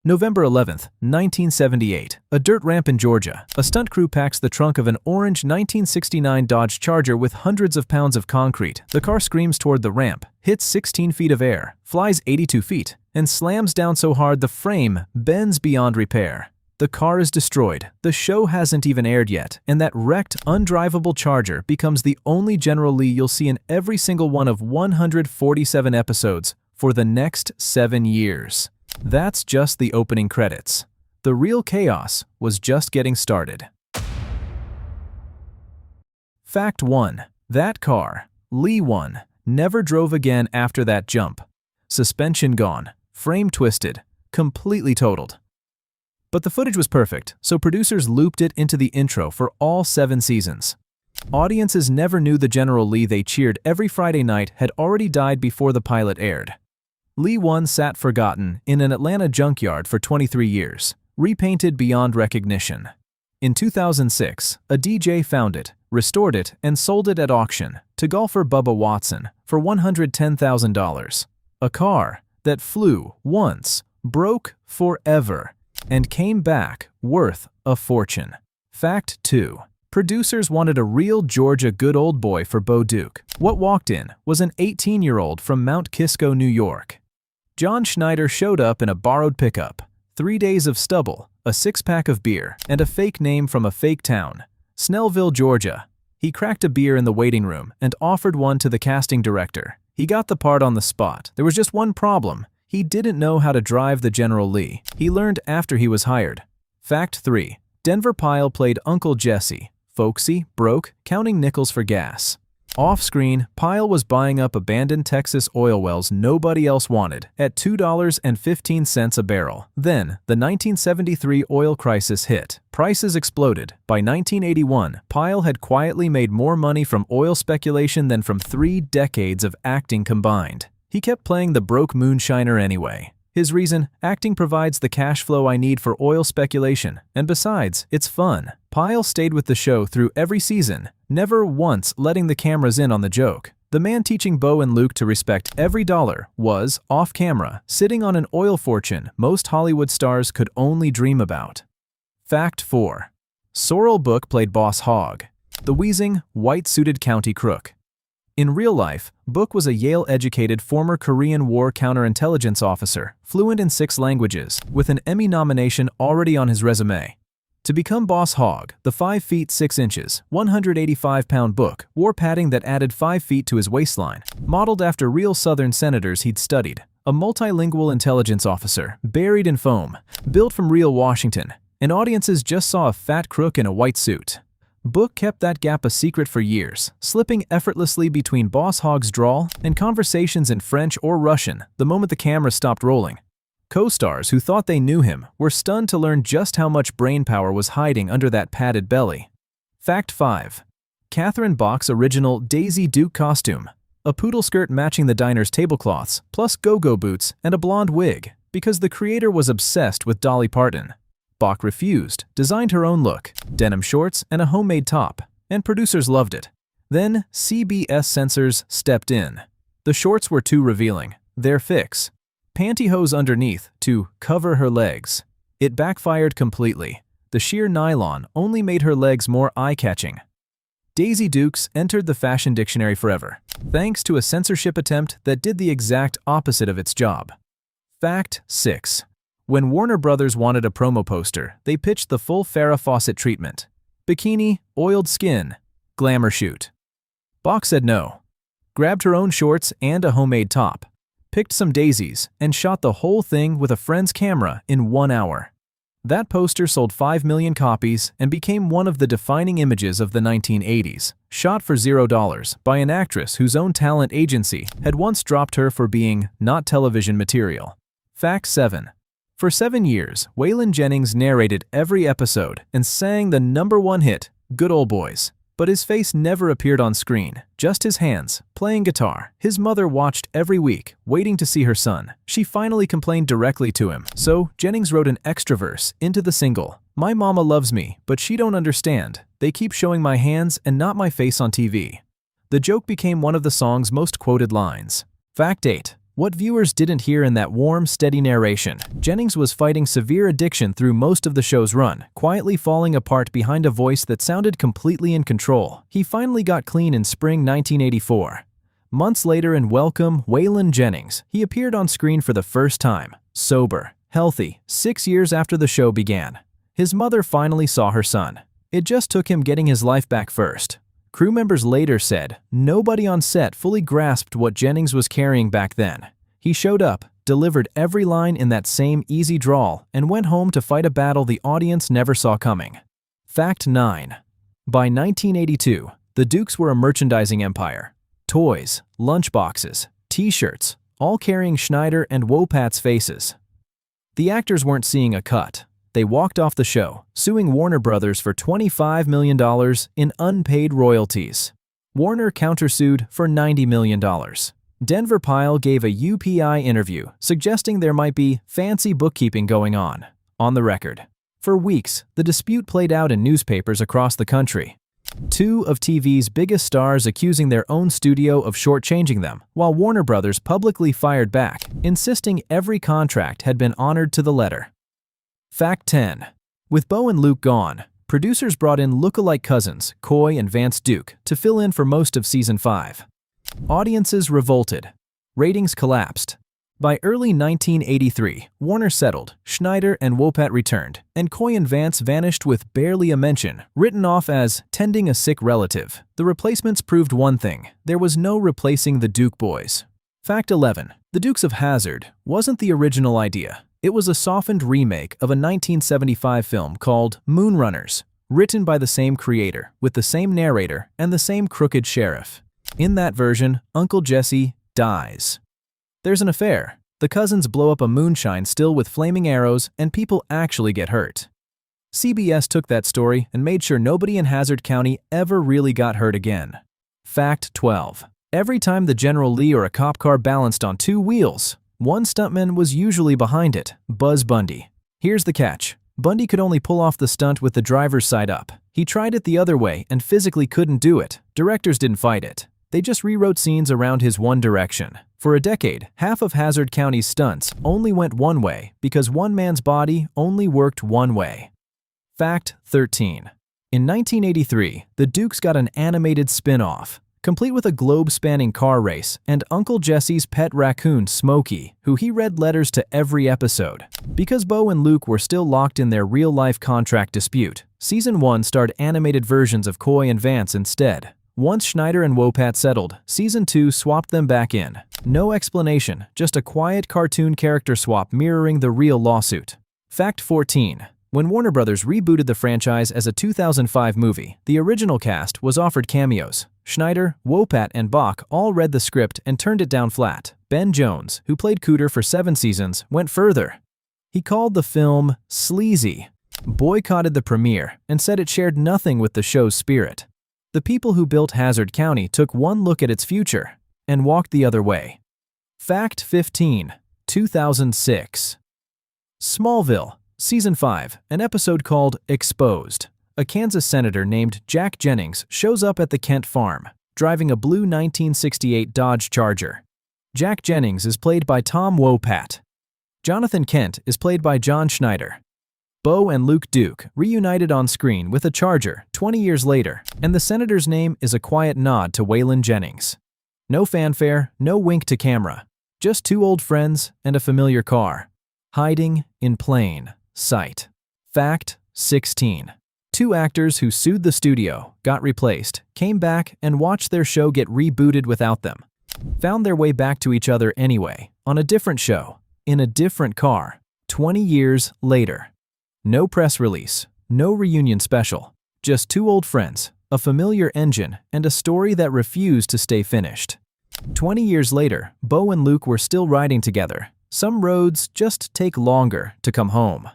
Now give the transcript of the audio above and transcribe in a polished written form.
November 11, 1978, a dirt ramp in Georgia. A stunt crew packs the trunk of an orange 1969 Dodge Charger with hundreds of pounds of concrete. The car screams toward the ramp, hits 16 feet of air, flies 82 feet, and slams down so hard the frame bends beyond repair. The car is destroyed. The show hasn't even aired yet, and that wrecked, undrivable Charger becomes the only General Lee you'll see in every single one of 147 episodes for the next 7 years. That's just the opening credits. The real chaos was just getting started. Fact 1. That car, Lee 1, never drove again after that jump. Suspension gone, frame twisted, completely totaled. But the footage was perfect, so producers looped it into the intro for all 7 seasons. Audiences never knew the General Lee they cheered every Friday night had already died before the pilot aired. Lee 1 sat forgotten in an Atlanta junkyard for 23 years, repainted beyond recognition. In 2006, a DJ found it, restored it, and sold it at auction to golfer Bubba Watson for $110,000. A car that flew once, broke forever, and came back worth a fortune. Fact 2. Producers wanted a real Georgia good old boy for Bo Duke. What walked in was an 18-year-old from Mount Kisco, New York. John Schneider showed up in a borrowed pickup, 3 days of stubble, a 6-pack of beer, and a fake name from a fake town, Snellville, Georgia. He cracked a beer in the waiting room and offered one to the casting director. He got the part on the spot. There was just one problem. He didn't know how to drive the General Lee. He learned after he was hired. Fact 3. Denver Pyle played Uncle Jesse, folksy, broke, counting nickels for gas. Off-screen, Pyle was buying up abandoned Texas oil wells nobody else wanted at $2.15 a barrel. Then, the 1973 oil crisis hit. Prices exploded. By 1981, Pyle had quietly made more money from oil speculation than from 3 decades of acting combined. He kept playing the broke moonshiner anyway. His reason, acting provides the cash flow I need for oil speculation, and besides, it's fun. Pyle stayed with the show through every season, never once letting the cameras in on the joke. The man teaching Bo and Luke to respect every dollar was, off-camera, sitting on an oil fortune most Hollywood stars could only dream about. Fact 4. Sorrel Book played Boss Hogg, the wheezing, white-suited county crook. In real life, Book was a Yale-educated former Korean War counterintelligence officer, fluent in 6 languages, with an Emmy nomination already on his resume. To become Boss Hogg, the 5 feet 6 inches, 185-pound Book wore padding that added 5 feet to his waistline, modeled after real Southern senators he'd studied. A multilingual intelligence officer, buried in foam, built from real Washington, and audiences just saw a fat crook in a white suit. Book kept that gap a secret for years, slipping effortlessly between Boss Hogg's drawl and conversations in French or Russian the moment the camera stopped rolling. Co-stars who thought they knew him were stunned to learn just how much brainpower was hiding under that padded belly. Fact 5. Catherine Bach's original Daisy Duke costume, a poodle skirt matching the diner's tablecloths, plus go-go boots and a blonde wig, because the creator was obsessed with Dolly Parton. Bach refused, designed her own look, denim shorts and a homemade top, and producers loved it. Then CBS censors stepped in. The shorts were too revealing. Their fix: pantyhose underneath to cover her legs. It backfired completely. The sheer nylon only made her legs more eye-catching. Daisy Dukes entered the fashion dictionary forever, thanks to a censorship attempt that did the exact opposite of its job. Fact 6. When Warner Brothers wanted a promo poster, they pitched the full Farrah Fawcett treatment: bikini, oiled skin, glamour shoot. Bach said no. Grabbed her own shorts and a homemade top, picked some daisies, and shot the whole thing with a friend's camera in 1 hour. That poster sold 5 million copies and became one of the defining images of the 1980s, shot for $0 by an actress whose own talent agency had once dropped her for being not television material. Fact 7. For 7 years, Waylon Jennings narrated every episode and sang the #1 hit, Good Ol' Boys. But his face never appeared on screen, just his hands, playing guitar. His mother watched every week, waiting to see her son. She finally complained directly to him, so Jennings wrote an extra verse into the single. My mama loves me, but she don't understand. They keep showing my hands and not my face on TV. The joke became one of the song's most quoted lines. Fact 8. What viewers didn't hear in that warm, steady narration, Jennings was fighting severe addiction through most of the show's run, quietly falling apart behind a voice that sounded completely in control. He finally got clean in spring 1984. Months later in Welcome, Waylon Jennings, he appeared on screen for the first time, sober, healthy, 6 years after the show began. His mother finally saw her son. It just took him getting his life back first. Crew members later said nobody on set fully grasped what Jennings was carrying back then. He showed up, delivered every line in that same easy drawl, and went home to fight a battle the audience never saw coming. Fact 9. By 1982, the Dukes were a merchandising empire. Toys, lunchboxes, t-shirts, all carrying Schneider and Wopat's faces. The actors weren't seeing a cut. They walked off the show, suing Warner Brothers for $25 million in unpaid royalties. Warner countersued for $90 million. Denver Pyle gave a UPI interview suggesting there might be fancy bookkeeping going on the record. For weeks, the dispute played out in newspapers across the country. Two of TV's biggest stars accusing their own studio of shortchanging them, while Warner Brothers publicly fired back, insisting every contract had been honored to the letter. Fact 10. With Bo and Luke gone, producers brought in look-alike cousins, Coy and Vance Duke, to fill in for most of Season 5. Audiences revolted. Ratings collapsed. By early 1983, Warner settled, Schneider and Wopat returned, and Coy and Vance vanished with barely a mention, written off as tending a sick relative. The replacements proved one thing: there was no replacing the Duke boys. Fact 11. The Dukes of Hazzard wasn't the original idea. It was a softened remake of a 1975 film called Moonrunners, written by the same creator, with the same narrator, and the same crooked sheriff. In that version, Uncle Jesse dies. There's an affair. The cousins blow up a moonshine still with flaming arrows, and people actually get hurt. CBS took that story and made sure nobody in Hazzard County ever really got hurt again. Fact 12. Every time the General Lee or a cop car balanced on two wheels, one stuntman was usually behind it, Buzz Bundy. Here's the catch. Bundy could only pull off the stunt with the driver's side up. He tried it the other way and physically couldn't do it. Directors didn't fight it. They just rewrote scenes around his one direction. For a decade, half of Hazzard County's stunts only went one way because one man's body only worked one way. Fact 13. In 1983, the Dukes got an animated spin-off, complete with a globe-spanning car race and Uncle Jesse's pet raccoon, Smokey, who he read letters to every episode. Because Bo and Luke were still locked in their real-life contract dispute, Season 1 starred animated versions of Coy and Vance instead. Once Schneider and Wopat settled, Season 2 swapped them back in. No explanation, just a quiet cartoon character swap mirroring the real lawsuit. Fact 14. When Warner Brothers rebooted the franchise as a 2005 movie, the original cast was offered cameos. Schneider, Wopat, and Bach all read the script and turned it down flat. Ben Jones, who played Cooter for 7 seasons, went further. He called the film sleazy, boycotted the premiere, and said it shared nothing with the show's spirit. The people who built Hazzard County took one look at its future and walked the other way. Fact 15. 2006. Smallville, Season 5, an episode called Exposed. A Kansas senator named Jack Jennings shows up at the Kent farm, driving a blue 1968 Dodge Charger. Jack Jennings is played by Tom Wopat. Jonathan Kent is played by John Schneider. Bo and Luke Duke reunited on screen with a Charger 20 years later, and the senator's name is a quiet nod to Waylon Jennings. No fanfare, no wink to camera, just two old friends and a familiar car, hiding in plain sight. Fact 16. Two actors who sued the studio, got replaced, came back and watched their show get rebooted without them. Found their way back to each other anyway, on a different show, in a different car, 20 years later. No press release, no reunion special, just two old friends, a familiar engine, and a story that refused to stay finished. 20 years later, Bo and Luke were still riding together. Some roads just take longer to come home.